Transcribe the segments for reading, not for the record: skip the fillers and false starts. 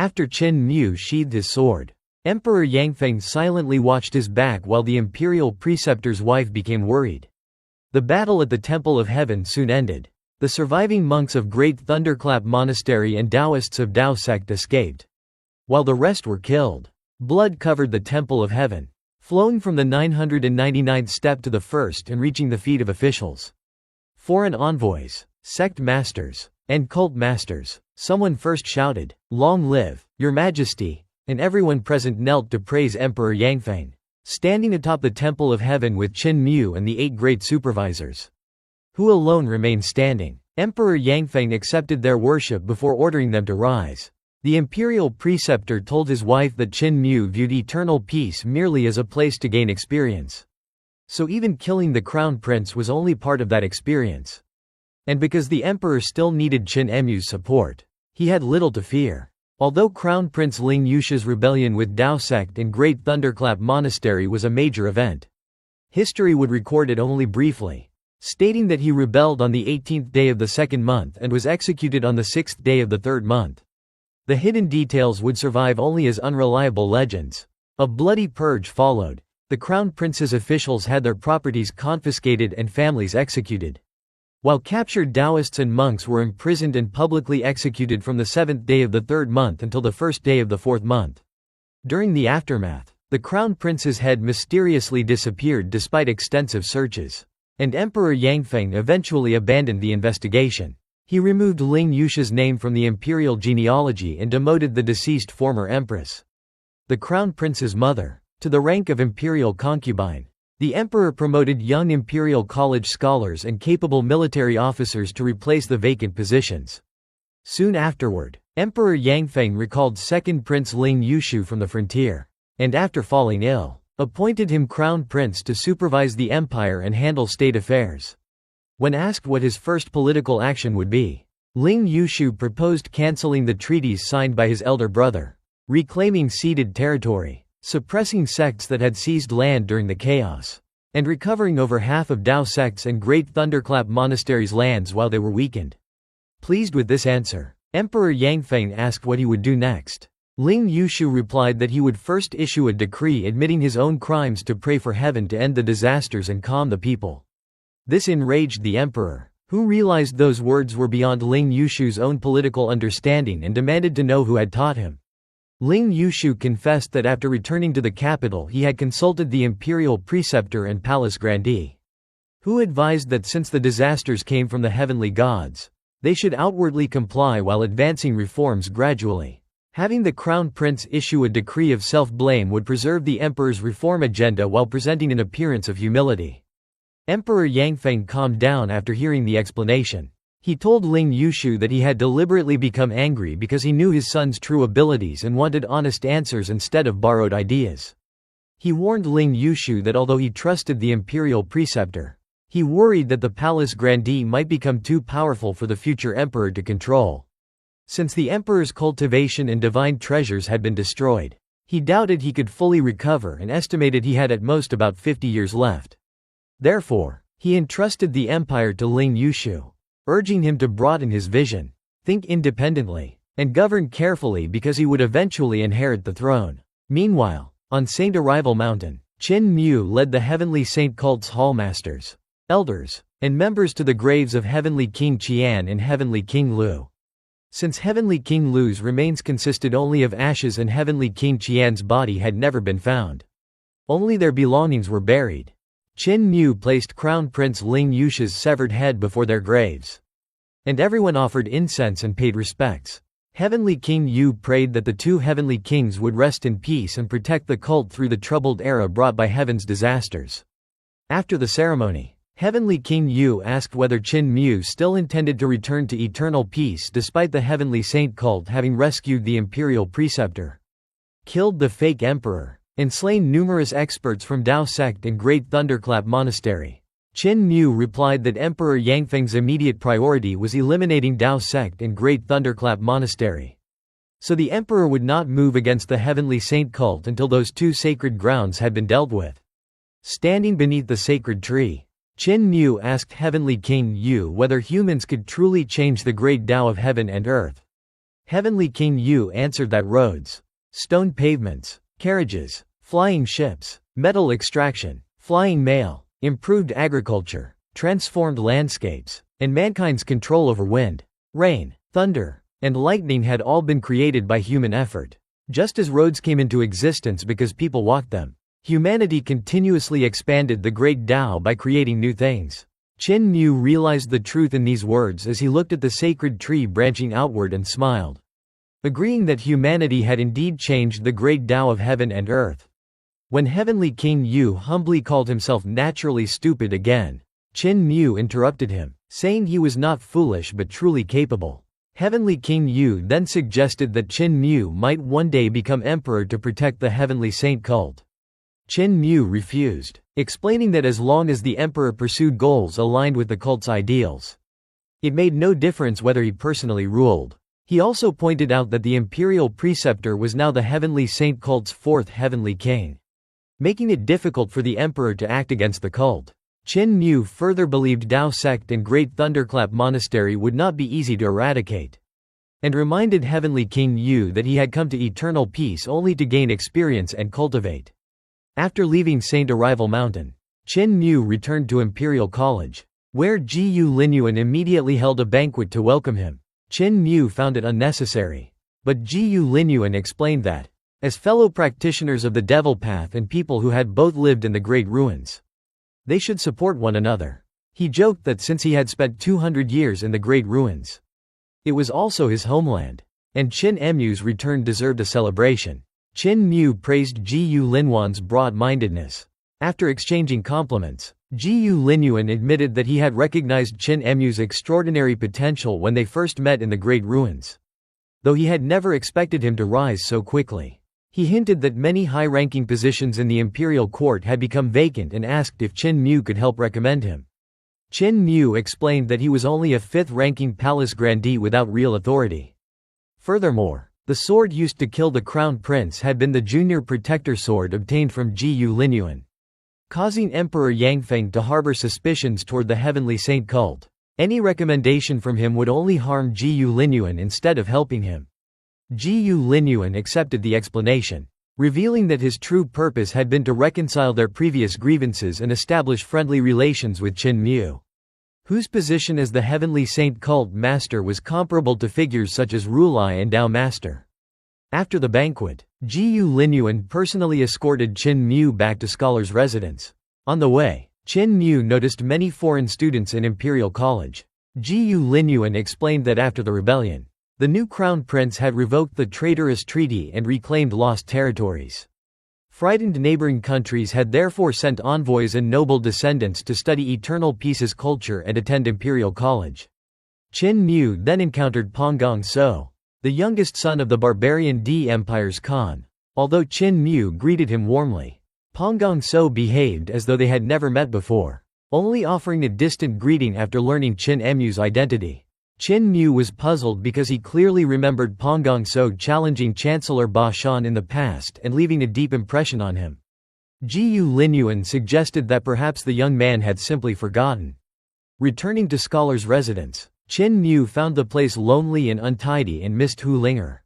After Qin Mu sheathed his sword, Emperor Yangfeng silently watched his back while the imperial preceptor's wife became worried. The battle at the Temple of Heaven soon ended. The surviving monks of Great Thunderclap Monastery and Taoists of Tao sect escaped, while the rest were killed. Blood covered the Temple of Heaven, flowing from the 999th step to the first and reaching the feet of officials, foreign envoys, sect masters, and cult masters. Someone first shouted, "Long live, Your Majesty," and everyone present knelt to praise Emperor Yangfeng, standing atop the Temple of Heaven with Qin Mu and the 8 great supervisors, who alone remained standing. Emperor Yangfeng accepted their worship before ordering them to rise. The imperial preceptor told his wife that Qin Mu viewed eternal peace merely as a place to gain experience. So even killing the crown prince was only part of that experience. And because the emperor still needed Qin Mu's support, he had little to fear. Although Crown Prince Ling Yusha's rebellion with Tao sect and Great Thunderclap Monastery was a major event, history would record it only briefly, stating that he rebelled on the 18th day of the 2nd month and was executed on the 6th day of the 3rd month. The hidden details would survive only as unreliable legends. A bloody purge followed. The crown prince's officials had their properties confiscated and families executed, while captured Taoists and monks were imprisoned and publicly executed from the 7th day of the 3rd month until the 1st day of the 4th month. During the aftermath, the crown prince's head mysteriously disappeared despite extensive searches, and Emperor Yangfeng eventually abandoned the investigation. He removed Ling Yusha's name from the imperial genealogy and demoted the deceased former empress, the crown prince's mother, to the rank of imperial concubine. The emperor promoted young imperial college scholars and capable military officers to replace the vacant positions. Soon afterward, Emperor Yangfeng recalled second Prince Ling Yushu from the frontier, and after falling ill, appointed him crown prince to supervise the empire and handle state affairs. When asked what his first political action would be, Ling Yushu proposed cancelling the treaties signed by his elder brother, reclaiming ceded territory, suppressing sects that had seized land during the chaos, and recovering over half of Tao sects and Great Thunderclap Monastery's lands while they were weakened. Pleased with this answer, Emperor Yangfeng asked what he would do next. Ling Yushu replied that he would first issue a decree admitting his own crimes to pray for heaven to end the disasters and calm the people. This enraged the emperor, who realized those words were beyond Ling Yushu's own political understanding and demanded to know who had taught him. Ling Yushu confessed that after returning to the capital he had consulted the imperial preceptor and palace grandee, who advised that since the disasters came from the heavenly gods, they should outwardly comply while advancing reforms gradually. Having the crown prince issue a decree of self-blame would preserve the emperor's reform agenda while presenting an appearance of humility. Emperor Yangfeng calmed down after hearing the explanation. He told Ling Yushu that he had deliberately become angry because he knew his son's true abilities and wanted honest answers instead of borrowed ideas. He warned Ling Yushu that although he trusted the imperial preceptor, he worried that the palace grandee might become too powerful for the future emperor to control. Since the emperor's cultivation and divine treasures had been destroyed, he doubted he could fully recover and estimated he had at most about 50 years left. Therefore, he entrusted the empire to Ling Yushu, urging him to broaden his vision, think independently, and govern carefully because he would eventually inherit the throne. Meanwhile, on Saint Arrival Mountain, Qin Mu led the Heavenly Saint cult's hallmasters, elders, and members to the graves of Heavenly King Qian and Heavenly King Lu. Since Heavenly King Lu's remains consisted only of ashes and Heavenly King Qian's body had never been found, only their belongings were buried, Qin Mu placed Crown Prince Ling Yusha's severed head before their graves, and everyone offered incense and paid respects. Heavenly King Yu prayed that the two heavenly kings would rest in peace and protect the cult through the troubled era brought by heaven's disasters. After the ceremony, Heavenly King Yu asked whether Qin Mu still intended to return to eternal peace despite the Heavenly Saint cult having rescued the imperial preceptor, killed the fake emperor, and slain numerous experts from Tao sect and Great Thunderclap Monastery. Qin Mu replied that Emperor Yangfeng's immediate priority was eliminating Tao sect and Great Thunderclap Monastery, so the emperor would not move against the Heavenly Saint cult until those two sacred grounds had been dealt with. Standing beneath the sacred tree, Qin Mu asked Heavenly King Yu whether humans could truly change the great Tao of heaven and earth. Heavenly King Yu answered that roads, stone pavements, carriages, flying ships, metal extraction, flying mail, improved agriculture, transformed landscapes, and mankind's control over wind, rain, thunder, and lightning had all been created by human effort. Just as roads came into existence because people walked them, humanity continuously expanded the great Tao by creating new things. Qin Mu realized the truth in these words as he looked at the sacred tree branching outward and smiled, agreeing that humanity had indeed changed the great Tao of heaven and earth. When Heavenly King Yu humbly called himself naturally stupid again, Qin Mu interrupted him, saying he was not foolish but truly capable. Heavenly King Yu then suggested that Qin Mu might one day become emperor to protect the Heavenly Saint cult. Qin Mu refused, explaining that as long as the emperor pursued goals aligned with the cult's ideals, it made no difference whether he personally ruled. He also pointed out that the imperial preceptor was now the Heavenly Saint cult's fourth heavenly king, making it difficult for the emperor to act against the cult. Qin Mu further believed Dao sect and Great Thunderclap Monastery would not be easy to eradicate, and reminded Heavenly King Yu that he had come to eternal peace only to gain experience and cultivate. After leaving Saint Arrival Mountain, Qin Mu returned to Imperial College, where Ji Linyuan immediately held a banquet to welcome him. Qin Mu found it unnecessary, but Ji Linyuan explained that, as fellow practitioners of the Devil Path and people who had both lived in the Great Ruins, they should support one another. He joked that since he had spent 200 years in the Great Ruins, it was also his homeland, and Qin Mu's return deserved a celebration. Qin Mu praised Ji Linyuan's broad-mindedness. After exchanging compliments, Ji Linyuan admitted that he had recognized Qin Mu's extraordinary potential when they first met in the Great Ruins, though he had never expected him to rise so quickly. He hinted that many high-ranking positions in the imperial court had become vacant and asked if Qin Mu could help recommend him. Qin Mu explained that he was only a fifth-ranking palace grandee without real authority. Furthermore, the sword used to kill the crown prince had been the junior protector sword obtained from Ji Linyuan, causing Emperor Yangfeng to harbor suspicions toward the Heavenly Saint cult. Any recommendation from him would only harm Ji Linyuan instead of helping him. Ji Linyuan accepted the explanation, revealing that his true purpose had been to reconcile their previous grievances and establish friendly relations with Qin Mu, whose position as the Heavenly Saint cult master was comparable to figures such as Rulai and Dao Master. After the banquet, Ji Linyuan personally escorted Qin Mu back to Scholar's residence. On the way, Qin Mu noticed many foreign students in Imperial College. Ji Linyuan explained that after the rebellion, the new crown prince had revoked the traitorous treaty and reclaimed lost territories. Frightened neighboring countries had therefore sent envoys and noble descendants to study Eternal Peace's culture and attend Imperial College. Qin Mu then encountered Pongong So, the youngest son of the barbarian D Empire's Khan. Although Qin Mu greeted him warmly, Pongong So behaved as though they had never met before, only offering a distant greeting after learning Qin Mu's identity. Qin Mu was puzzled because he clearly remembered Pongong So challenging Chancellor Ba Shan in the past and leaving a deep impression on him. Ji Linyuan suggested that perhaps the young man had simply forgotten. Returning to Scholar's residence, Qin Mu found the place lonely and untidy and missed Hu Linger,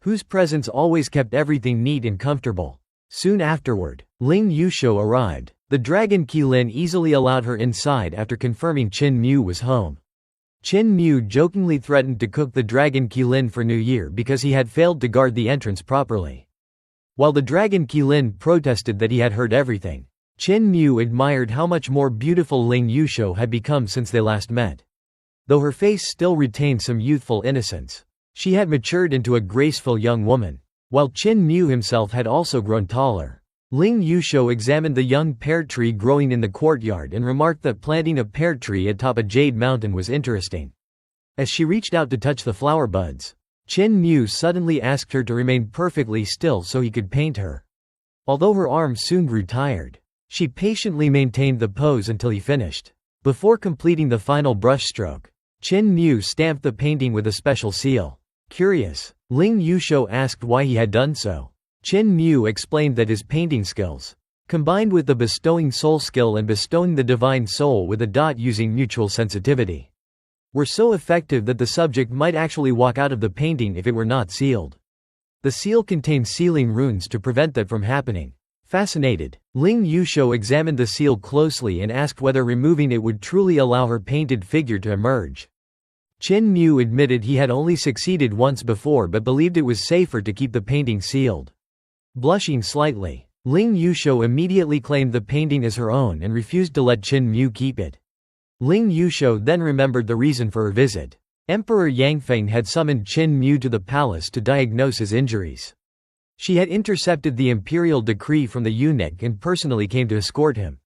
whose presence always kept everything neat and comfortable. Soon afterward, Ling Yusho arrived. The Dragon Qilin easily allowed her inside after confirming Qin Mu was home. Qin Mu jokingly threatened to cook the Dragon Qilin for New Year because he had failed to guard the entrance properly. While the Dragon Qilin protested that he had heard everything, Qin Mu admired how much more beautiful Ling Yusho had become since they last met. Though her face still retained some youthful innocence, she had matured into a graceful young woman, while Qin Mu himself had also grown taller. Ling Yusho examined the young pear tree growing in the courtyard and remarked that planting a pear tree atop a jade mountain was interesting. As she reached out to touch the flower buds, Qin Mu suddenly asked her to remain perfectly still so he could paint her. Although her arm soon grew tired, she patiently maintained the pose until he finished. Before completing the final brushstroke, Qin Mu stamped the painting with a special seal. Curious, Ling Yusho asked why he had done so. Qin Mu explained that his painting skills, combined with the bestowing soul skill and bestowing the divine soul with a dot using mutual sensitivity, were so effective that the subject might actually walk out of the painting if it were not sealed. The seal contained sealing runes to prevent that from happening. Fascinated, Ling Yusho examined the seal closely and asked whether removing it would truly allow her painted figure to emerge. Qin Mu admitted he had only succeeded once before but believed it was safer to keep the painting sealed. Blushing slightly, Ling Yusho immediately claimed the painting as her own and refused to let Qin Mu keep it. Ling Yusho then remembered the reason for her visit. Emperor Yangfeng had summoned Qin Mu to the palace to diagnose his injuries. She had intercepted the imperial decree from the eunuch and personally came to escort him.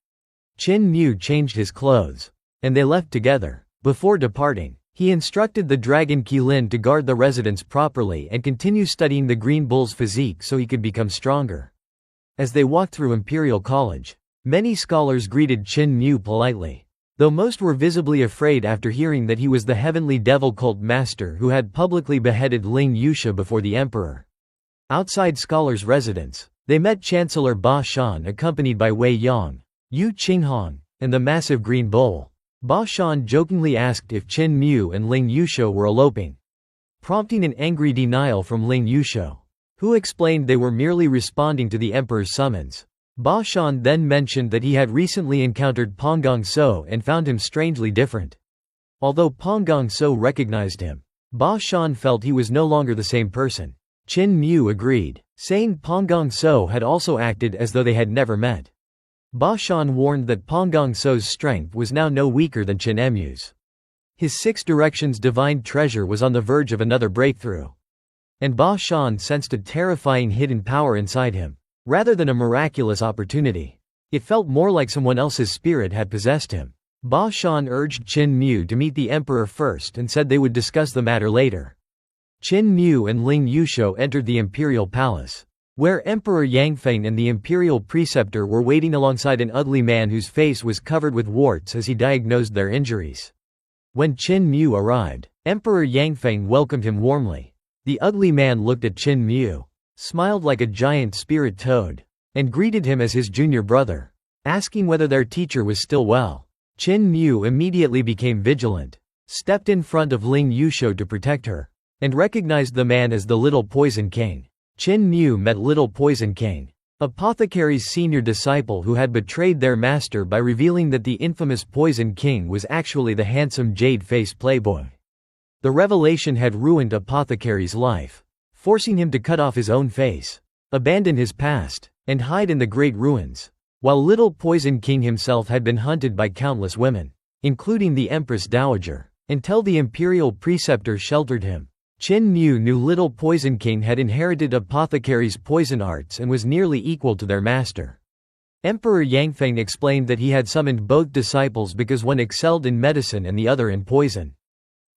Qin Mu changed his clothes, and they left together. Before departing, he instructed the dragon Qilin to guard the residence properly and continue studying the Green Bull's physique so he could become stronger. As they walked through Imperial College, many scholars greeted Qin Mu politely, though most were visibly afraid after hearing that he was the heavenly devil cult master who had publicly beheaded Ling Yusha before the emperor. Outside scholars' residence, they met Chancellor Ba Shan accompanied by Wei Yang, Yu Qinghong, and the massive Green Bull. Ba Shan jokingly asked if Qin Mu and Ling Yusho were eloping, prompting an angry denial from Ling Yusho, who explained they were merely responding to the emperor's summons. Ba Shan then mentioned that he had recently encountered Pang Gongso and found him strangely different. Although Pang Gongso recognized him, Ba Shan felt he was no longer the same person. Qin Mu agreed, saying Pang Gongso had also acted as though they had never met. Ba Shan warned that Pang Gongso's strength was now no weaker than Qin Mu's. His Six Directions divine treasure was on the verge of another breakthrough. And Ba Shan sensed a terrifying hidden power inside him. Rather than a miraculous opportunity, it felt more like someone else's spirit had possessed him. Ba Shan urged Qin Mu to meet the emperor first and said they would discuss the matter later. Qin Mu and Ling Yusho entered the imperial palace, where Emperor Yangfeng and the imperial preceptor were waiting alongside an ugly man whose face was covered with warts as he diagnosed their injuries. When Qin Mu arrived, Emperor Yangfeng welcomed him warmly. The ugly man looked at Qin Mu, smiled like a giant spirit toad, and greeted him as his junior brother, asking whether their teacher was still well. Qin Mu immediately became vigilant, stepped in front of Ling Yusho to protect her, and recognized the man as the Little Poison King. Qin Mu met Little Poison King, Apothecary's senior disciple who had betrayed their master by revealing that the infamous Poison King was actually the handsome jade-faced playboy. The revelation had ruined Apothecary's life, forcing him to cut off his own face, abandon his past, and hide in the Great Ruins, while Little Poison King himself had been hunted by countless women, including the Empress Dowager, until the imperial preceptor sheltered him. Qin Mu knew Little Poison King had inherited Apothecary's poison arts and was nearly equal to their master. Emperor Yangfeng explained that he had summoned both disciples because one excelled in medicine and the other in poison,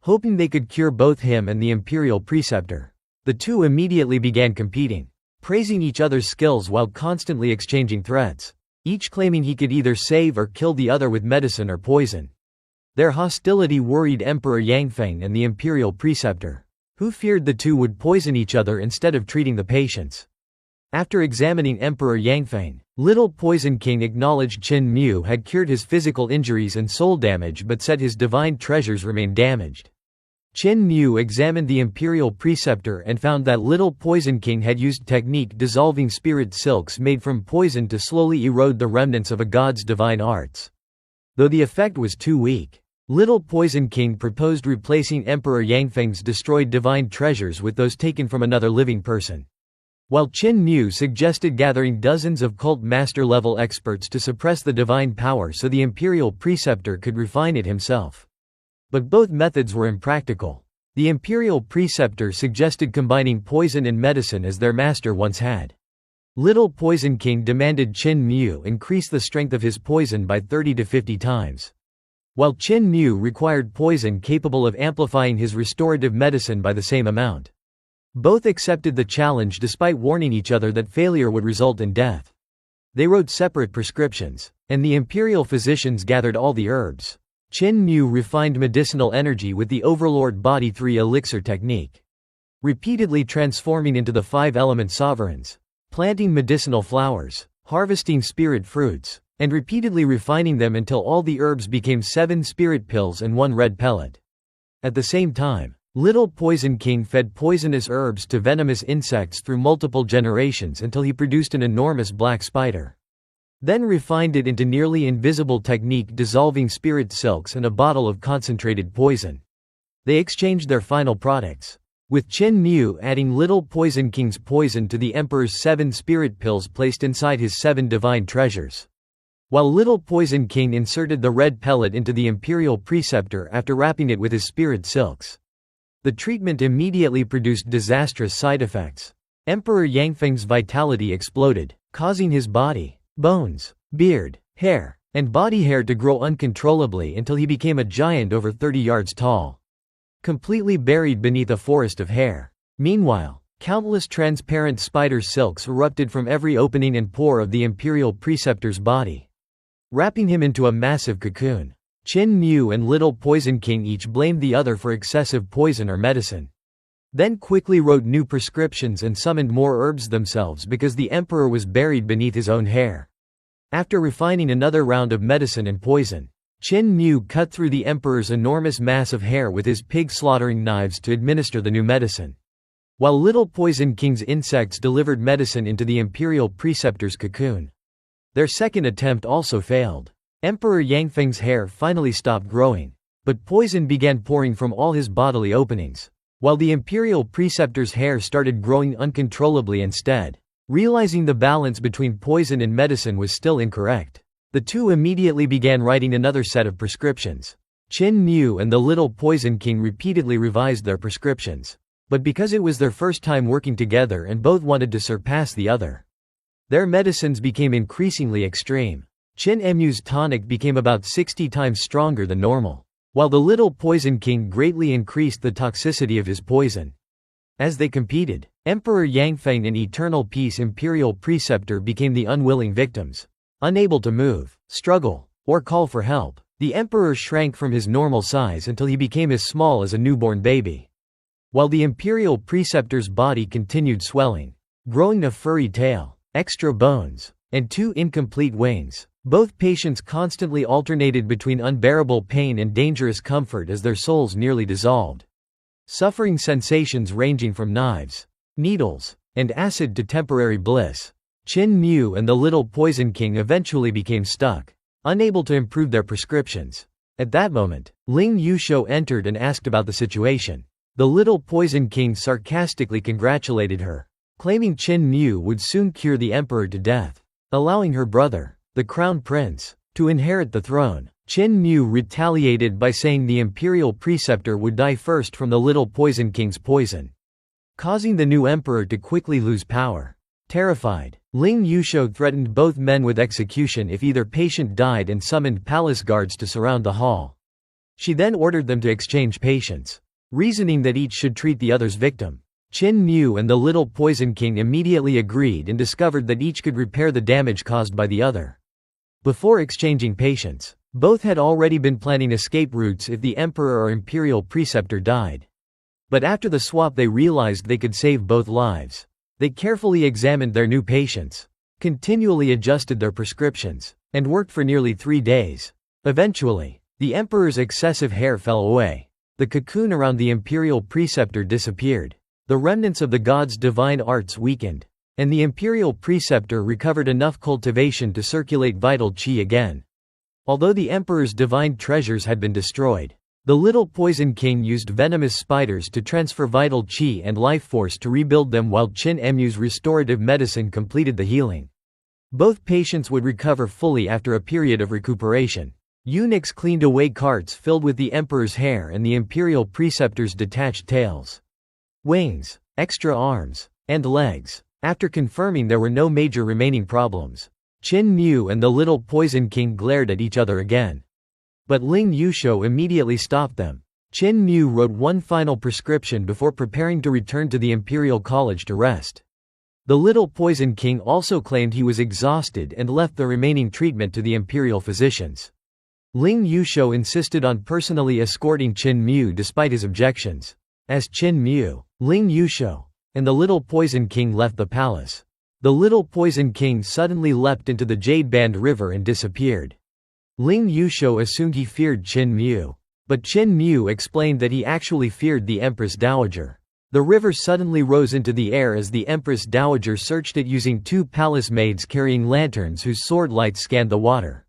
hoping they could cure both him and the imperial preceptor. The two immediately began competing, praising each other's skills while constantly exchanging threats, each claiming he could either save or kill the other with medicine or poison. Their hostility worried Emperor Yangfeng and the imperial preceptor, who feared the two would poison each other instead of treating the patients. After examining Emperor Yangfeng, Little Poison King acknowledged Qin Mu had cured his physical injuries and soul damage but said his divine treasures remained damaged. Qin Mu examined the imperial preceptor and found that Little Poison King had used technique dissolving spirit silks made from poison to slowly erode the remnants of a god's divine arts. Though the effect was too weak, Little Poison King proposed replacing Emperor Yangfeng's destroyed divine treasures with those taken from another living person, while Qin Mu suggested gathering dozens of cult master-level experts to suppress the divine power so the imperial preceptor could refine it himself. But both methods were impractical. The imperial preceptor suggested combining poison and medicine as their master once had. Little Poison King demanded Qin Mu increase the strength of his poison by 30 to 50 times, while Qin Mu required poison capable of amplifying his restorative medicine by the same amount. Both accepted the challenge despite warning each other that failure would result in death. They wrote separate prescriptions, and the imperial physicians gathered all the herbs. Qin Mu refined medicinal energy with the Overlord Body 3 elixir technique, repeatedly transforming into the 5-element sovereigns, planting medicinal flowers, harvesting spirit fruits, and repeatedly refining them until all the herbs became 7 spirit pills and 1 red pellet. At the same time, Little Poison King fed poisonous herbs to venomous insects through multiple generations until he produced an enormous black spider. Then refined it into nearly invisible technique dissolving spirit silks and a bottle of concentrated poison. They exchanged their final products, with Qin Mu adding Little Poison King's poison to the Emperor's 7 spirit pills placed inside his 7 divine treasures, while Little Poison King inserted the red pellet into the Imperial Preceptor after wrapping it with his spirit silks. The treatment immediately produced disastrous side effects. Emperor Yangfeng's vitality exploded, causing his body, bones, beard, hair, and body hair to grow uncontrollably until he became a giant over 30 yards tall, completely buried beneath a forest of hair. Meanwhile, countless transparent spider silks erupted from every opening and pore of the Imperial Preceptor's body, wrapping him into a massive cocoon. Qin Mu and Little Poison King each blamed the other for excessive poison or medicine, then quickly wrote new prescriptions and summoned more herbs themselves because the emperor was buried beneath his own hair. After refining another round of medicine and poison, Qin Mu cut through the emperor's enormous mass of hair with his pig-slaughtering knives to administer the new medicine, while Little Poison King's insects delivered medicine into the Imperial Preceptor's cocoon. Their second attempt also failed. Emperor Yangfeng's hair finally stopped growing, but poison began pouring from all his bodily openings, while the Imperial Preceptor's hair started growing uncontrollably instead. Realizing the balance between poison and medicine was still incorrect, the two immediately began writing another set of prescriptions. Qin Mu and the Little Poison King repeatedly revised their prescriptions, but because it was their first time working together and both wanted to surpass the other, their medicines became increasingly extreme. Qin Mu's tonic became about 60 times stronger than normal, while the Little Poison King greatly increased the toxicity of his poison. As they competed, Emperor Yangfeng and Eternal Peace Imperial Preceptor became the unwilling victims. Unable to move, struggle, or call for help, the emperor shrank from his normal size until he became as small as a newborn baby, while the Imperial Preceptor's body continued swelling, growing a furry tail, extra bones, and 2 incomplete wings. Both patients constantly alternated between unbearable pain and dangerous comfort as their souls nearly dissolved, suffering sensations ranging from knives, needles, and acid to temporary bliss. Qin Mu and the Little Poison King eventually became stuck, unable to improve their prescriptions. At that moment, Ling Yusho entered and asked about the situation. The Little Poison King sarcastically congratulated her, claiming Qin Mu would soon cure the emperor to death, allowing her brother, the Crown Prince, to inherit the throne. Qin Mu retaliated by saying the Imperial Preceptor would die first from the Little Poison King's poison, causing the new emperor to quickly lose power. Terrified, Ling Yusho threatened both men with execution if either patient died and summoned palace guards to surround the hall. She then ordered them to exchange patients, reasoning that each should treat the other's victim. Qin Mu and the Little Poison King immediately agreed and discovered that each could repair the damage caused by the other. Before exchanging patients, both had already been planning escape routes if the emperor or imperial preceptor died. But after the swap they realized they could save both lives. They carefully examined their new patients, continually adjusted their prescriptions, and worked for nearly 3 days. Eventually, the emperor's excessive hair fell away. The cocoon around the imperial preceptor disappeared. The remnants of the god's divine arts weakened, and the imperial preceptor recovered enough cultivation to circulate vital qi again. Although the emperor's divine treasures had been destroyed, the Little Poison King used venomous spiders to transfer vital qi and life force to rebuild them while Qin Mu's restorative medicine completed the healing. Both patients would recover fully after a period of recuperation. Eunuchs cleaned away carts filled with the emperor's hair and the imperial preceptor's detached tails, wings, extra arms, and legs. After confirming there were no major remaining problems, Qin Mu and the Little Poison King glared at each other again. But Ling Yusho immediately stopped them. Qin Mu wrote one final prescription before preparing to return to the Imperial College to rest. The Little Poison King also claimed he was exhausted and left the remaining treatment to the imperial physicians. Ling Yusho insisted on personally escorting Qin Mu despite his objections. As Qin Mu, Ling Yusho, and the Little Poison King left the palace, the Little Poison King suddenly leapt into the Jade Band River and disappeared. Ling Yusho assumed he feared Qin Mu. But Qin Mu explained that he actually feared the Empress Dowager. The river suddenly rose into the air as the Empress Dowager searched it using 2 palace maids carrying lanterns whose sword lights scanned the water.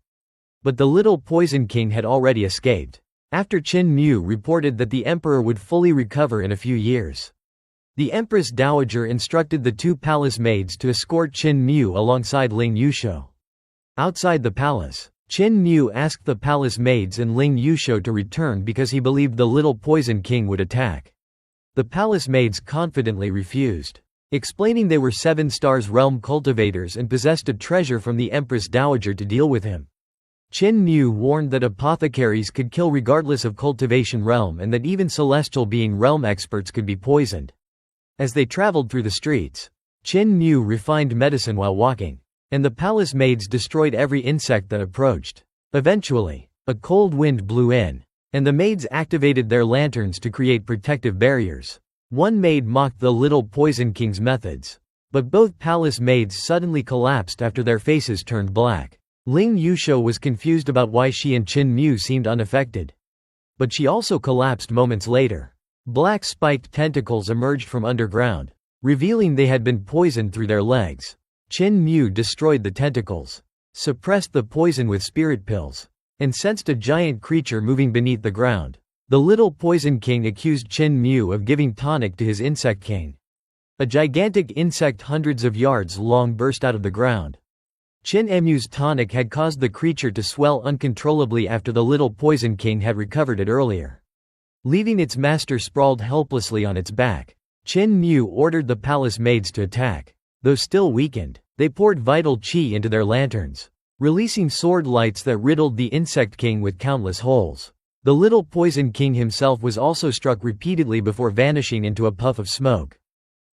But the little Poison King had already escaped. After Qin Mu reported that the emperor would fully recover in a few years. The Empress Dowager instructed the 2 palace maids to escort Qin Mu alongside Ling Yusho. Outside the palace, Qin Mu asked the palace maids and Ling Yusho to return because he believed the little Poison King would attack. The palace maids confidently refused, explaining they were 7 Stars realm cultivators and possessed a treasure from the Empress Dowager to deal with him. Qin Mu warned that apothecaries could kill regardless of cultivation realm and that even celestial being realm experts could be poisoned. As they traveled through the streets, Qin Mu refined medicine while walking, and the palace maids destroyed every insect that approached. Eventually, a cold wind blew in, and the maids activated their lanterns to create protective barriers. One maid mocked the little Poison King's methods, but both palace maids suddenly collapsed after their faces turned black. Ling Yusho was confused about why she and Qin Mu seemed unaffected. But she also collapsed moments later. Black spiked tentacles emerged from underground, revealing they had been poisoned through their legs. Qin Mu destroyed the tentacles, suppressed the poison with spirit pills, and sensed a giant creature moving beneath the ground. The little Poison King accused Qin Mu of giving tonic to his insect king. A gigantic insect hundreds of yards long burst out of the ground. Qin Mu's tonic had caused the creature to swell uncontrollably after the little Poison King had recovered it earlier. Leaving its master sprawled helplessly on its back, Qin Mu ordered the palace maids to attack. Though still weakened, they poured vital qi into their lanterns, releasing sword lights that riddled the insect king with countless holes. The little Poison King himself was also struck repeatedly before vanishing into a puff of smoke.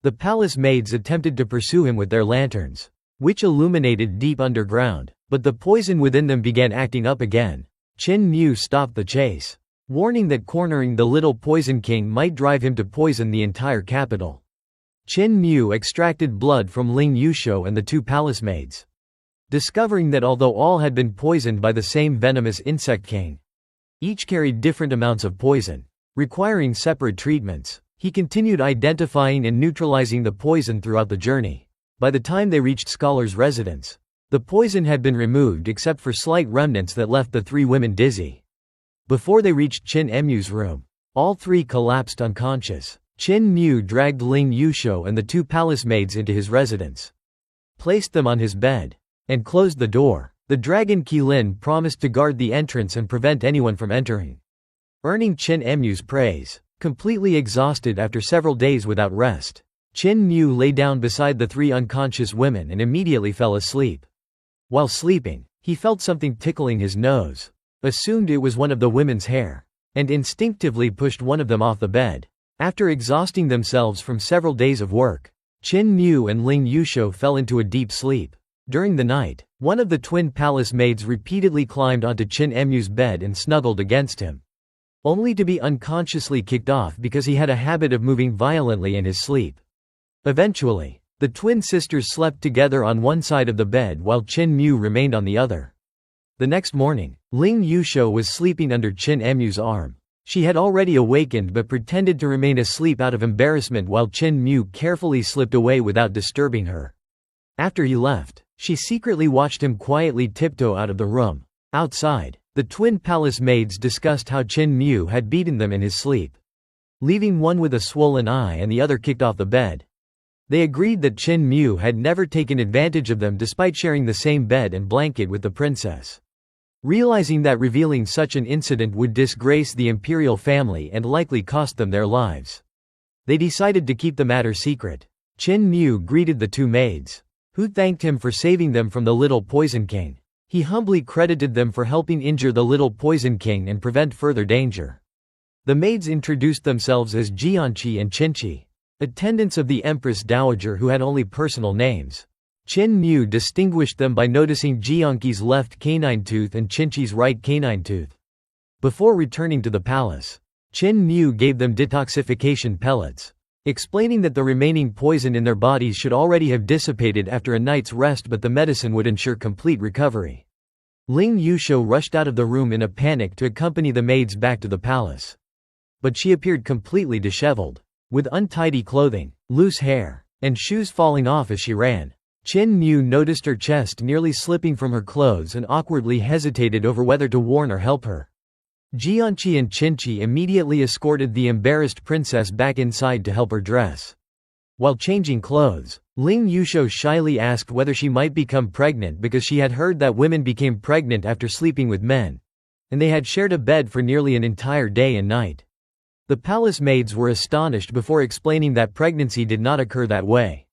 The palace maids attempted to pursue him with their lanterns, which illuminated deep underground, but the poison within them began acting up again. Qin Mu stopped the chase, warning that cornering the little Poison King might drive him to poison the entire capital. Qin Mu extracted blood from Ling Yusho and the 2 palace maids, discovering that although all had been poisoned by the same venomous insect king, each carried different amounts of poison, requiring separate treatments. He continued identifying and neutralizing the poison throughout the journey. By the time they reached Scholar's residence, the poison had been removed except for slight remnants that left the 3 women dizzy. Before they reached Qin Mu's room, all 3 collapsed unconscious. Qin Mu dragged Ling Yusho and the 2 palace maids into his residence, placed them on his bed, and closed the door. The dragon Qilin promised to guard the entrance and prevent anyone from entering, earning Qin Mu's praise. Completely exhausted after several days without rest, Qin Mu lay down beside the 3 unconscious women and immediately fell asleep. While sleeping, he felt something tickling his nose, assumed it was one of the women's hair, and instinctively pushed one of them off the bed. After exhausting themselves from several days of work, Qin Mu and Ling Yusho fell into a deep sleep. During the night, one of the twin palace maids repeatedly climbed onto Qin Mu's bed and snuggled against him, only to be unconsciously kicked off because he had a habit of moving violently in his sleep. Eventually, the twin sisters slept together on one side of the bed while Qin Mu remained on the other. The next morning, Ling Yusho was sleeping under Qin Mu's arm. She had already awakened but pretended to remain asleep out of embarrassment while Qin Mu carefully slipped away without disturbing her. After he left, she secretly watched him quietly tiptoe out of the room. Outside, the twin palace maids discussed how Qin Mu had beaten them in his sleep, leaving one with a swollen eye and the other kicked off the bed. They agreed that Qin Mu had never taken advantage of them despite sharing the same bed and blanket with the princess. Realizing that revealing such an incident would disgrace the imperial family and likely cost them their lives, they decided to keep the matter secret. Qin Mu greeted the 2 maids, who thanked him for saving them from the little Poison King. He humbly credited them for helping injure the little Poison King and prevent further danger. The maids introduced themselves as Jianqi and Qinqi, attendants of the Empress Dowager who had only personal names. Qin Mu distinguished them by noticing Jianqi's left canine tooth and Qinqi's right canine tooth. Before returning to the palace, Qin Mu gave them detoxification pellets, explaining that the remaining poison in their bodies should already have dissipated after a night's rest but the medicine would ensure complete recovery. Ling Yusho rushed out of the room in a panic to accompany the maids back to the palace. But she appeared completely disheveled, with untidy clothing, loose hair, and shoes falling off as she ran. Qin Mu noticed her chest nearly slipping from her clothes and awkwardly hesitated over whether to warn or help her. Jianqi and Qinqi immediately escorted the embarrassed princess back inside to help her dress. While changing clothes, Ling Yusho shyly asked whether she might become pregnant because she had heard that women became pregnant after sleeping with men, and they had shared a bed for nearly an entire day and night. The palace maids were astonished before explaining that pregnancy did not occur that way.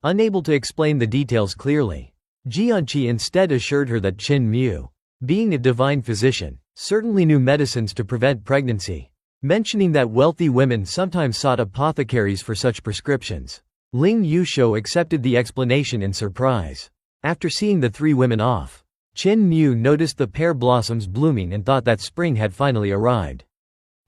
Unable to explain the details clearly, Jianqi instead assured her that Qin Mu, being a divine physician, certainly knew medicines to prevent pregnancy, mentioning that wealthy women sometimes sought apothecaries for such prescriptions. Ling Yusho accepted the explanation in surprise. After seeing the three women off, Qin Mu noticed the pear blossoms blooming and thought that spring had finally arrived.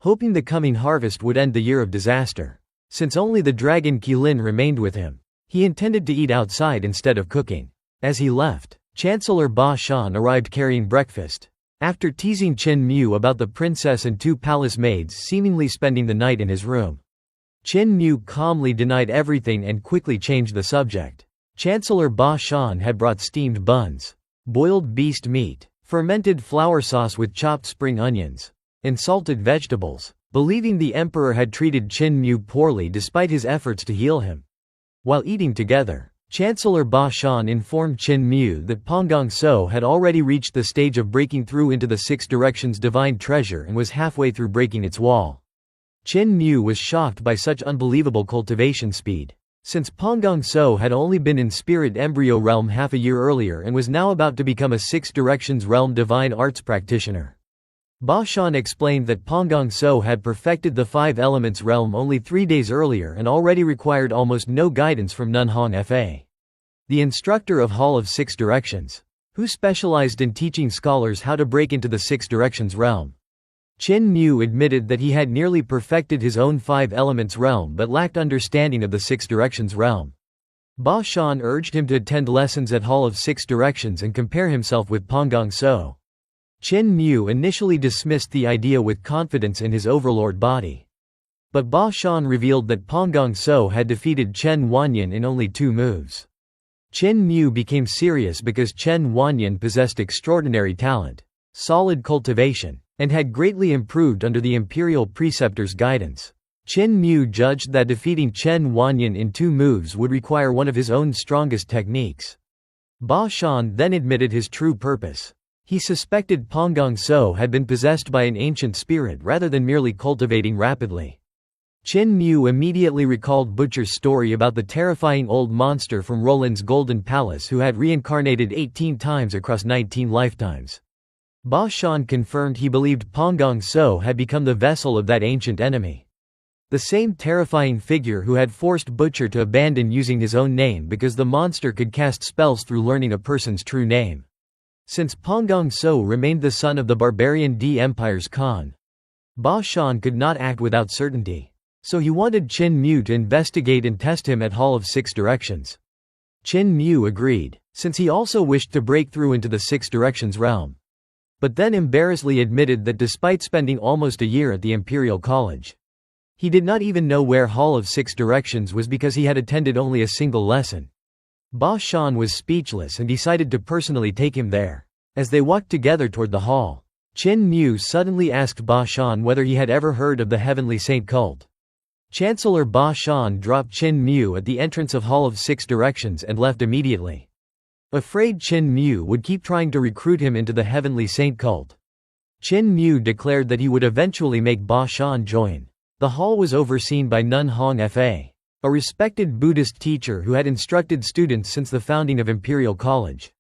Hoping the coming harvest would end the year of disaster. Since only the dragon Qilin remained with him, he intended to eat outside instead of cooking. As he left, Chancellor Ba Shan arrived carrying breakfast. After teasing Qin Mu about the princess and two palace maids seemingly spending the night in his room, Qin Mu calmly denied everything and quickly changed the subject. Chancellor Ba Shan had brought steamed buns, boiled beast meat, fermented flour sauce with chopped spring onions, and salted vegetables, believing the emperor had treated Qin Mu poorly despite his efforts to heal him. While eating together, Chancellor Ba Shan informed Qin Mu that Panggong So had already reached the stage of breaking through into the Six Directions divine treasure and was halfway through breaking its wall. Qin Mu was shocked by such unbelievable cultivation speed, since Panggong So had only been in spirit embryo realm half a year earlier and was now about to become a Six Directions realm divine arts practitioner. Ba Shan explained that Panggong So had perfected the Five Elements realm only 3 days earlier and already required almost no guidance from Nun Hong Fa, the instructor of Hall of Six Directions, who specialized in teaching scholars how to break into the Six Directions realm. Qin Mu admitted that he had nearly perfected his own Five Elements realm but lacked understanding of the Six Directions realm. Ba Shan urged him to attend lessons at Hall of Six Directions and compare himself with Panggong So. Qin Mu initially dismissed the idea with confidence in his overlord body. But Ba Shan revealed that Panggong So had defeated Chen Wanyan in only 2 moves. Qin Mu became serious because Chen Wanyan possessed extraordinary talent, solid cultivation, and had greatly improved under the imperial preceptor's guidance. Qin Mu judged that defeating Chen Wanyan in 2 moves would require one of his own strongest techniques. Ba Shan then admitted his true purpose. He suspected Panggong So had been possessed by an ancient spirit rather than merely cultivating rapidly. Qin Mu immediately recalled Butcher's story about the terrifying old monster from Roland's Golden Palace who had reincarnated 18 times across 19 lifetimes. Ba Shan confirmed he believed Panggong So had become the vessel of that ancient enemy. The same terrifying figure who had forced Butcher to abandon using his own name because the monster could cast spells through learning a person's true name. Since Panggong So remained the son of the barbarian D Empire's Khan, Ba Shan could not act without certainty. So he wanted Qin Mu to investigate and test him at Hall of Six Directions. Qin Mu agreed, since he also wished to break through into the Six Directions realm. But then embarrassedly admitted that despite spending almost a year at the Imperial College, he did not even know where Hall of Six Directions was because he had attended only a single lesson. Ba Shan was speechless and decided to personally take him there. As they walked together toward the hall, Qin Mu suddenly asked Ba Shan whether he had ever heard of the Heavenly Saint cult. Chancellor Ba Shan dropped Qin Mu at the entrance of Hall of Six Directions and left immediately, afraid Qin Mu would keep trying to recruit him into the Heavenly Saint cult. Qin Mu declared that he would eventually make Ba Shan join. The hall was overseen by Nun Hong Fa, a respected Buddhist teacher who had instructed students since the founding of Imperial College.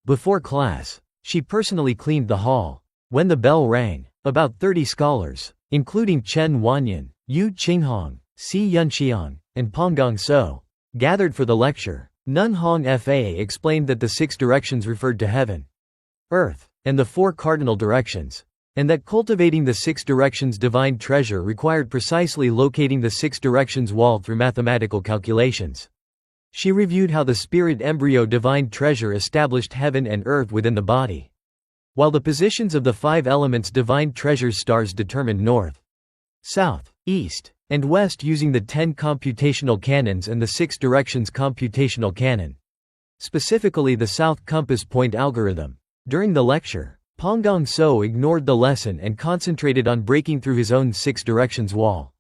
Before class, she personally cleaned the hall. When the bell rang, about 30 scholars, including Chen Wanyan, Yu Qinghong, Si Yunxiang, and Panggong So, gathered for the lecture. Nun Hong Fa explained that the Six Directions referred to heaven, earth, and the 4 cardinal directions, and that cultivating the Six Directions divine treasure required precisely locating the Six Directions wall through mathematical calculations. She reviewed how the spirit embryo divine treasure established heaven and earth within the body. while the positions of the 5 elements divine treasure stars determined north, south, east, and west using the 10 computational canons and the 6 directions computational canon. Specifically the South Compass Point algorithm. During the lecture, Pang Gong-so ignored the lesson and concentrated on breaking through his own 6 directions wall.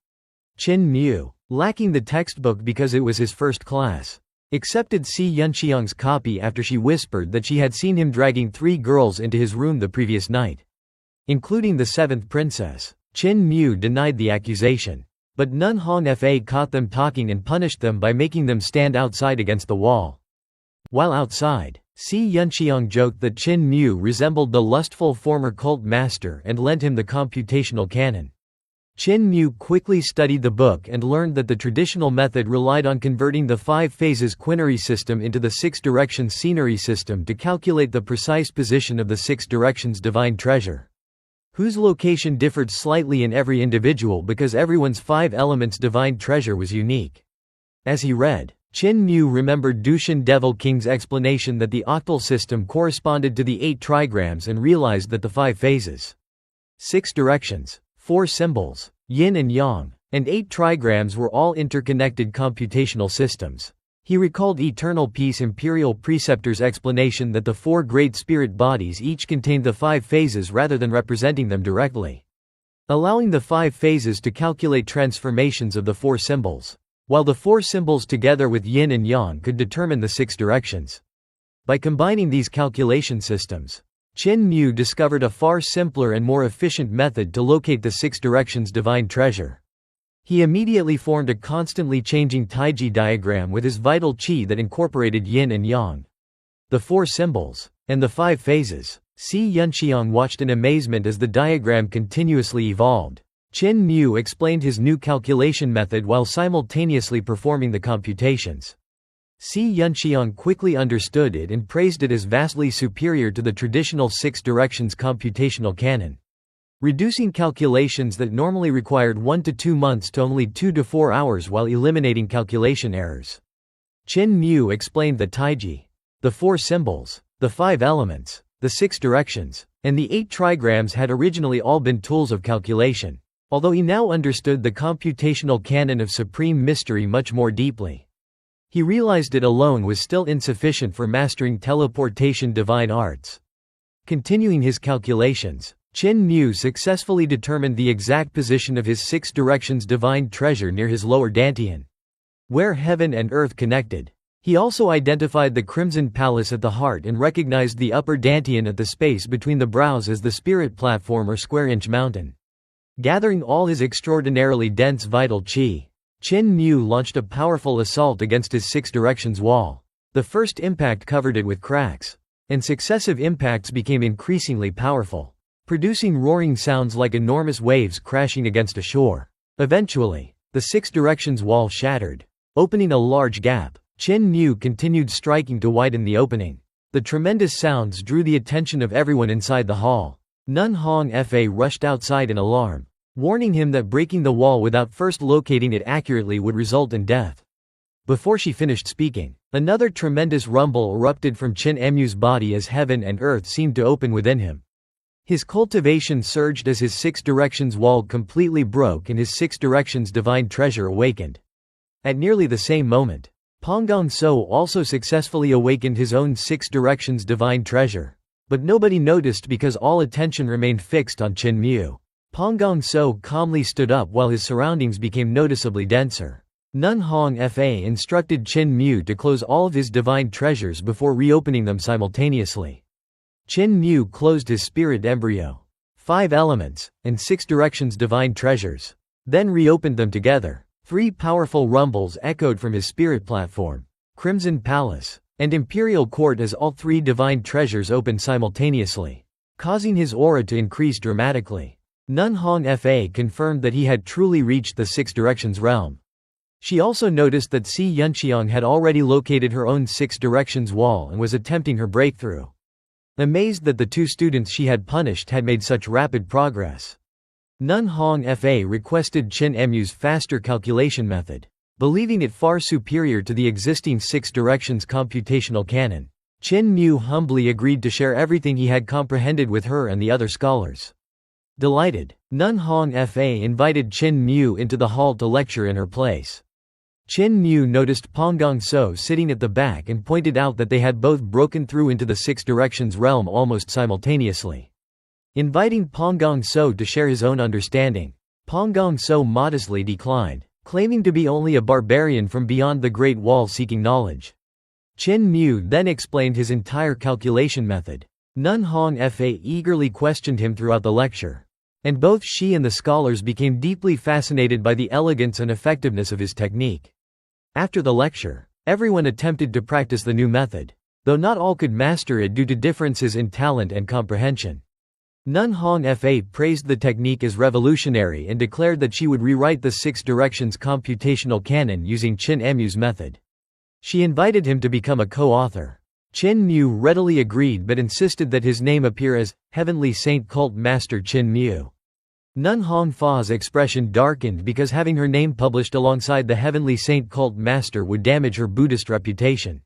Qin Mu, lacking the textbook because it was his first class, accepted Si Yunxiang's copy after she whispered that she had seen him dragging 3 girls into his room the previous night, including the 7th princess. Qin Mu denied the accusation, but Nun Hongfa caught them talking and punished them by making them stand outside against the wall. While outside, Si Yunxiang joked that Qin Mu resembled the lustful former cult master and lent him the computational canon. Qin Mu quickly studied the book and learned that the traditional method relied on converting the 5 phases quinary system into the 6 directions scenery system to calculate the precise position of the 6 directions divine treasure, whose location differed slightly in every individual because everyone's 5 elements divine treasure was unique. As he read, Qin Mu remembered Dushan Devil King's explanation that the octal system corresponded to the 8 trigrams and realized that the 5 phases, 6 directions, 4 symbols, yin and yang, and 8 trigrams were all interconnected computational systems. He recalled Eternal Peace Imperial Preceptor's explanation that the 4 great spirit bodies each contained the 5 phases rather than representing them directly, allowing the 5 phases to calculate transformations of the 4 symbols, while the 4 symbols together with yin and yang could determine the 6 directions. By combining these calculation systems, Qin Mu discovered a far simpler and more efficient method to locate the 6 directions divine treasure. He immediately formed a constantly changing Taiji diagram with his vital qi that incorporated yin and yang, the 4 symbols, and the 5 phases. Si Yunxiang watched in amazement as the diagram continuously evolved. Qin Mu explained his new calculation method while simultaneously performing the computations. Si Yunxiang quickly understood it and praised it as vastly superior to the traditional 6 directions computational canon, reducing calculations that normally required 1 to 2 months to only 2 to 4 hours while eliminating calculation errors. Qin Mu explained that Taiji, the 4 symbols, the 5 elements, the 6 directions, and the 8 trigrams had originally all been tools of calculation, although he now understood the computational canon of supreme mystery much more deeply. He realized it alone was still insufficient for mastering teleportation divine arts. Continuing his calculations, Qin Mu successfully determined the exact position of his 6 directions divine treasure near his lower dantian, where heaven and earth connected. He also identified the Crimson Palace at the heart and recognized the upper dantian at the space between the brows as the spirit platform or square-inch mountain. Gathering all his extraordinarily dense vital qi, Qin Mu launched a powerful assault against his 6 directions wall. The first impact covered it with cracks, and successive impacts became increasingly powerful, producing roaring sounds like enormous waves crashing against a shore. Eventually, the 6 directions wall shattered, opening a large gap. Qin Mu continued striking to widen the opening. The tremendous sounds drew the attention of everyone inside the hall. Nun Hongfa rushed outside in alarm, warning him that breaking the wall without first locating it accurately would result in death. Before she finished speaking, another tremendous rumble erupted from Qin Mu's body as heaven and earth seemed to open within him. His cultivation surged as his 6 directions wall completely broke and his 6 directions divine treasure awakened. At nearly the same moment, Pang Gong-so also successfully awakened his own 6 directions divine treasure, but nobody noticed because all attention remained fixed on Qin Mu. Pang Gong-so calmly stood up while his surroundings became noticeably denser. Nun Hongfa instructed Qin Mu to close all of his divine treasures before reopening them simultaneously. Qin Mu closed his spirit embryo, 5 elements, and 6 directions divine treasures, then reopened them together. 3 powerful rumbles echoed from his spirit platform, Crimson Palace, and Imperial Court as all 3 divine treasures opened simultaneously, causing his aura to increase dramatically. Nun Hongfa confirmed that he had truly reached the 6 directions realm. She also noticed that Si Yunxiang had already located her own 6 directions wall and was attempting her breakthrough. Amazed that the 2 students she had punished had made such rapid progress, Nun Hongfa requested Qin Mu's faster calculation method, believing it far superior to the existing 6 directions computational canon. Qin Mu humbly agreed to share everything he had comprehended with her and the other scholars. Delighted, Nun Hong Fa invited Qin Mu into the hall to lecture in her place. Qin Mu noticed Pang Gongso sitting at the back and pointed out that they had both broken through into the Six Directions realm almost simultaneously. Inviting Pang Gongso to share his own understanding, Pang Gongso modestly declined, claiming to be only a barbarian from beyond the Great Wall seeking knowledge. Qin Mu then explained his entire calculation method. Nun Hong Fa eagerly questioned him throughout the lecture, and both she and the scholars became deeply fascinated by the elegance and effectiveness of his technique. After the lecture, everyone attempted to practice the new method, though not all could master it due to differences in talent and comprehension. Nun Hong Fa praised the technique as revolutionary and declared that she would rewrite the Six Directions computational canon using Qin Mu's method. She invited him to become a co-author. Qin Mu readily agreed but insisted that his name appear as Heavenly Saint Cult Master Qin Mu. Nun Hong Fa's expression darkened because having her name published alongside the Heavenly Saint Cult Master would damage her Buddhist reputation.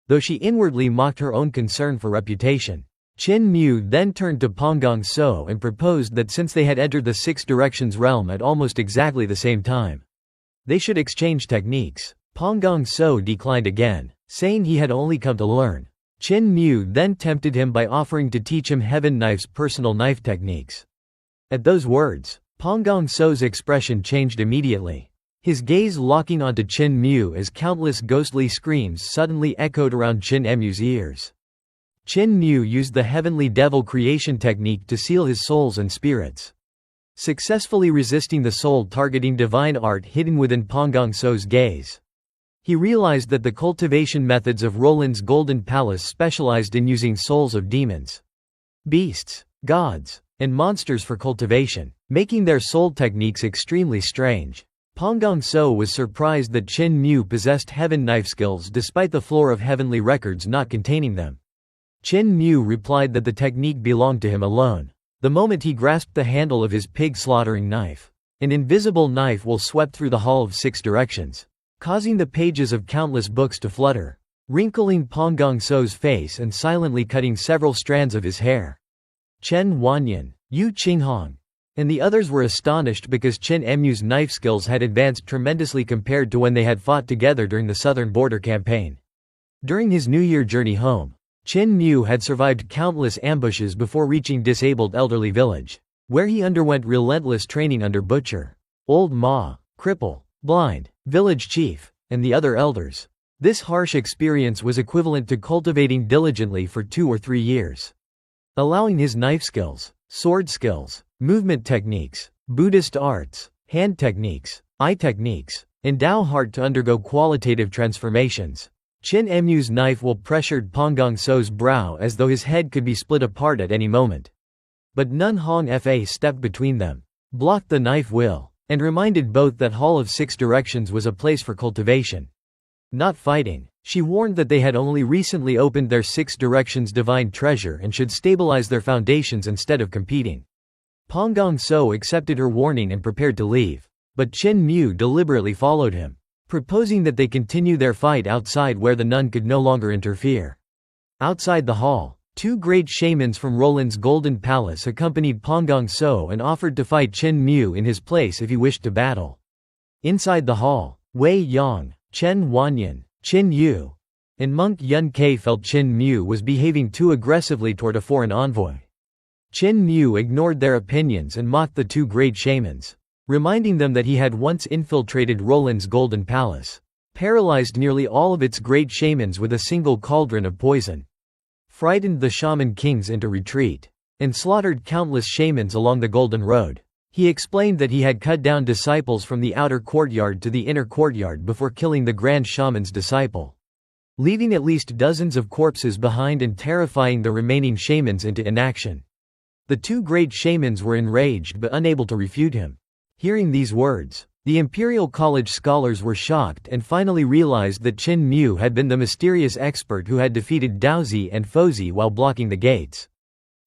Though she inwardly mocked her own concern for reputation, Qin Mu then turned to Pang Gongso and proposed that since they had entered the Six Directions realm at almost exactly the same time, they should exchange techniques. Pang Gongso declined again, saying he had only come to learn. Qin Mu then tempted him by offering to teach him Heaven Knife's personal knife techniques. At those words, Pang Gongso's expression changed immediately, his gaze locking onto Qin Mu as countless ghostly screams suddenly echoed around Qin Mu's ears. Qin Mu used the Heavenly Devil creation technique to seal his souls and spirits, successfully resisting the soul-targeting divine art hidden within Pang Gongso's gaze. He realized that the cultivation methods of Roland's Golden Palace specialized in using souls of demons, beasts, gods, and monsters for cultivation, making their soul techniques extremely strange. Pang Gongso was surprised that Qin Mu possessed Heaven Knife skills despite the floor of heavenly records not containing them. Qin Mu replied that the technique belonged to him alone. The moment he grasped the handle of his pig-slaughtering knife, an invisible knife will swept through the Hall of Six Directions, causing the pages of countless books to flutter, wrinkling Pang Gongso's face and silently cutting several strands of his hair. Chen Wanyan, Yu Qinghong, and the others were astonished because Qin Mu's knife skills had advanced tremendously compared to when they had fought together during the Southern Border Campaign. During his New Year journey home, Qin Mu had survived countless ambushes before reaching disabled elderly village, where he underwent relentless training under Butcher, Old Ma, Cripple, Blind, Village Chief, and the other elders. This harsh experience was equivalent to cultivating diligently for 2 or 3 years, allowing his knife skills, sword skills, movement techniques, Buddhist arts, hand techniques, eye techniques, and Dao heart to undergo qualitative transformations. Qin Mu's knife will pressured Pang Gongso's brow as though his head could be split apart at any moment. But Nun Hong Fa stepped between them, blocked the knife will, and reminded both that Hall of Six Directions was a place for cultivation, not fighting. She warned that they had only recently opened their Six Directions divine treasure and should stabilize their foundations instead of competing. Pang Gongso accepted her warning and prepared to leave, but Qin Mu deliberately followed him, proposing that they continue their fight outside where the nun could no longer interfere. Outside the hall, 2 great shamans from Roland's Golden Palace accompanied Pang Gongso and offered to fight Qin Mu in his place if he wished to battle. Inside the hall, Wei Yang, Chen Wanyan, Qin Yu, and monk Yun Ke felt Qin Mu was behaving too aggressively toward a foreign envoy. Qin Mu ignored their opinions and mocked the 2 great shamans, reminding them that he had once infiltrated Roland's Golden Palace, paralyzed nearly all of its great shamans with a single cauldron of poison, frightened the shaman kings into retreat, and slaughtered countless shamans along the Golden Road. He explained that he had cut down disciples from the outer courtyard to the inner courtyard before killing the grand shaman's disciple, leaving at least dozens of corpses behind and terrifying the remaining shamans into inaction. The 2 great shamans were enraged but unable to refute him. Hearing these words, the Imperial College scholars were shocked and finally realized that Qin Mu had been the mysterious expert who had defeated Daozi and Fozi while blocking the gates.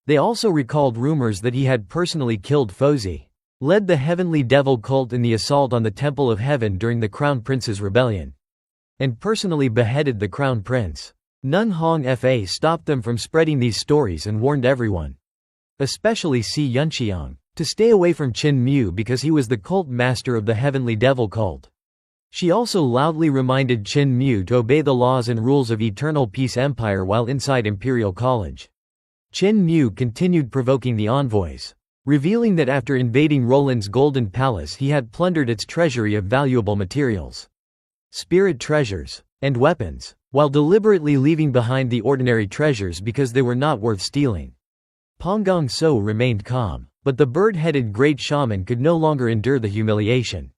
They also recalled rumors that he had personally killed Fozi, led the Heavenly Devil cult in the assault on the Temple of Heaven during the Crown Prince's rebellion, and personally beheaded the Crown Prince. Nun Hong Fa stopped them from spreading these stories and warned everyone, especially Si Yunxiang, to stay away from Qin Mu because he was the cult master of the Heavenly Devil cult. She also loudly reminded Qin Mu to obey the laws and rules of Eternal Peace Empire while inside Imperial College. Qin Mu continued provoking the envoys, revealing that after invading Roland's Golden Palace he had plundered its treasury of valuable materials, spirit treasures, and weapons, while deliberately leaving behind the ordinary treasures because they were not worth stealing. Pang Gongso remained calm, but the bird-headed great shaman could no longer endure the humiliation.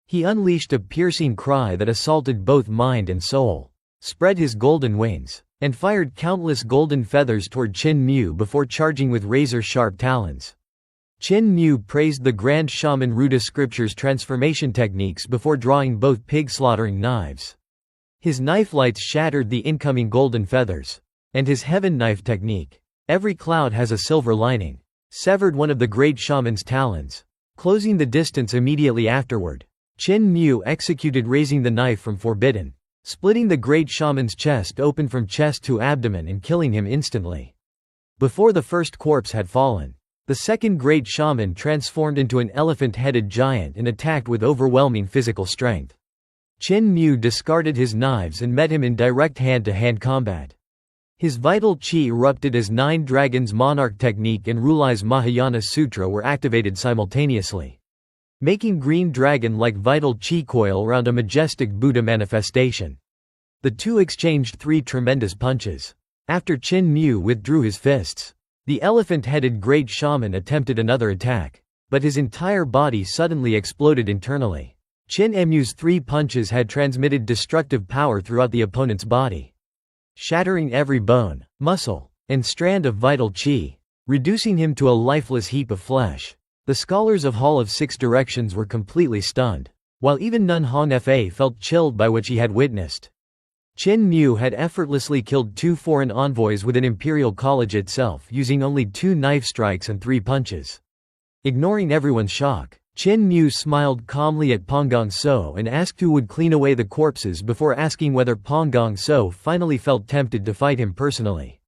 He unleashed a piercing cry that assaulted both mind and soul, spread his golden wings, and fired countless golden feathers toward Qin Mu before charging with razor-sharp talons. Qin Mu praised the Grand Shaman Ruda Scripture's transformation techniques before drawing both pig-slaughtering knives. His knife lights shattered the incoming golden feathers, and his heaven knife technique, "Every cloud has a silver lining," severed one of the great shaman's talons, closing the distance immediately afterward. Qin Mu executed raising the knife from forbidden, splitting the great shaman's chest open from chest to abdomen and killing him instantly. Before the first corpse had fallen, the second great shaman transformed into an elephant-headed giant and attacked with overwhelming physical strength. Qin Mu discarded his knives and met him in direct hand-to-hand combat. His vital qi erupted as 9 Dragons Monarch technique and Rulai's Mahayana Sutra were activated simultaneously, making green dragon-like vital qi coil around a majestic Buddha manifestation. The two exchanged 3 tremendous punches. After Qin Mu withdrew his fists, the elephant-headed great shaman attempted another attack, but his entire body suddenly exploded internally. Qin Mu's 3 punches had transmitted destructive power throughout the opponent's body, shattering every bone, muscle, and strand of vital qi, reducing him to a lifeless heap of flesh. The scholars of Hall of Six Directions were completely stunned, while even Nun Hong Fa felt chilled by what she had witnessed. Qin Mu had effortlessly killed 2 foreign envoys within Imperial College itself using only 2 knife strikes and 3 punches. Ignoring everyone's shock, Qin Mu smiled calmly at Pang Gongso and asked who would clean away the corpses before asking whether Pang Gongso finally felt tempted to fight him personally.